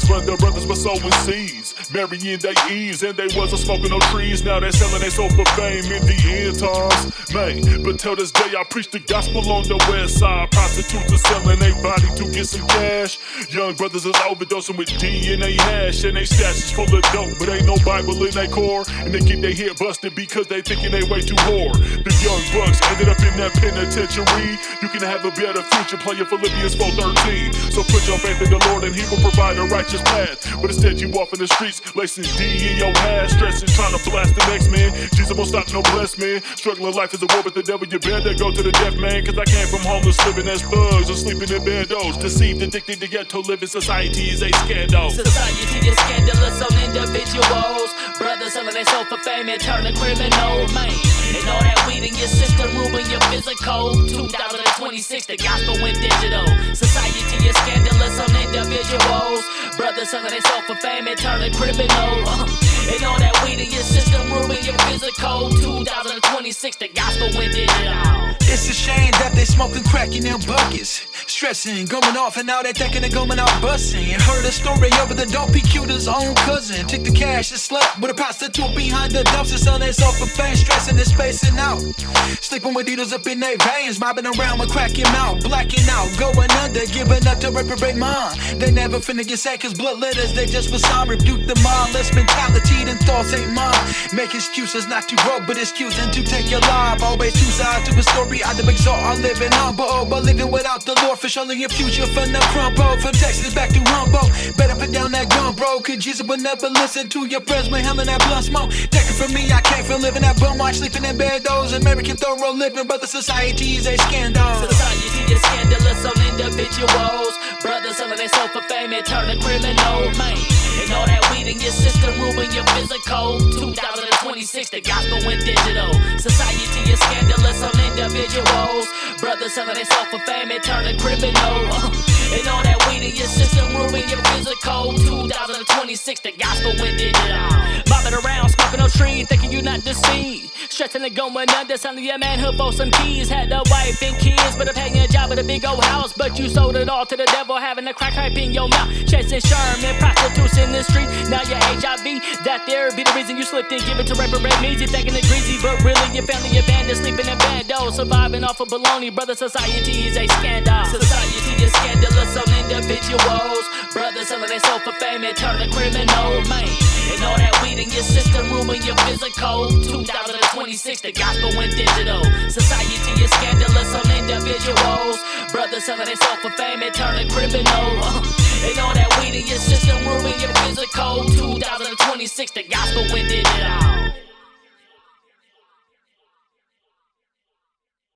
when the brothers were sowing seeds, marrying their eves, and they wasn't smoking no trees. Now they're selling their soul for fame in the end times, man. But till this day I preach the gospel on the west side. Prostitutes are selling their body to get some cash. Young brothers is overdosing with D and they hash, and they stash is full of dope, but ain't no Bible in their core, and they get their head busted because they thinking they way too whore. The young bucks ended up in that penitentiary. You can have a better future playing Philippians 4:13. So put your faith in the Lord and He will provide a righteous path. But instead you walk in the streets lacing D in your ass, stressing trying to blast the next man. Jesus won't stop no bless man. Struggling life is a war with the devil. You better go to the death man, cause I came from homeless living as thugs or sleeping in bandos. Deceived, addicted to ghetto living. Society is a scandal. Society is scandalous on individuals. Brothers selling their soul for fame and turning criminal, man. And all that weed in your system ruin your physical. 2026, the gospel went digital. Society is scandalous on individuals. Brothers selling their soul for fame and turning criminal. And all that weed in your system ruin your physical. 2026, the gospel went digital. It's a shame that they smoking crack in their buckets, stressing, going off, and now they're thinking they're going out busting. Heard a story over the dope, he killed his own cousin. Took the cash and slept with a prostitute behind the dumpster, selling himself for fame, stressing and spacing out. Sleeping with needles up in their veins, mobbing around with cracking out, blacking out, going under, giving up to reprobate mind. They never finna get sad cause blood letters, they just was on. Rebuke the mindless mentality, then thoughts ain't mine. Make excuses not to grow, but excusing to take your life. Always two sides to a story, I the exalt are living on, but living without the Lord for surely your future from the crumble. From Texas back to Humble, better put down that gun, bro, cause Jesus would never listen to your prayers when hell in that blunt smoke. Take it from me, I came from living that bum watch, sleeping in bed, those American thorough living, but the society is a scandal. Society is scandalous on individuals. Brothers selling their soul for fame and turning criminal, man. And all that weed in your system ruin your physical. 2026, the gospel went digital. Society is scandalous on individuals. Brothers selling their soul for fame and turning criminal. And all that weed in your system ruin your physical. 2026, the gospel went digital. Mobbing around, smoking no tree, thinking you not deceived. Stressing and going under, selling your manhood for some keys. Had a wife and kids, but a paying job at a big old house. But you sold it all to the devil, having a crack pipe in your mouth. Chasing Sherman, prostitutes in the street. Now you're HIV, that there be the reason you slipped and give it to reprobate means. You're thinking it greasy, but really your family abandoned, sleeping in bed, though. Surviving off of baloney, brother, society is a scandal. Society is scandalous on individuals. Brothers selling their soul for fame and turning criminal, man. And all that weed in your system ruin your physical. 2026, the gospel went digital. Society is scandalous on individuals. Brothers selling their soul for fame and turning criminal. And all that weed in your system ruin your physical. 2026, the gospel went digital.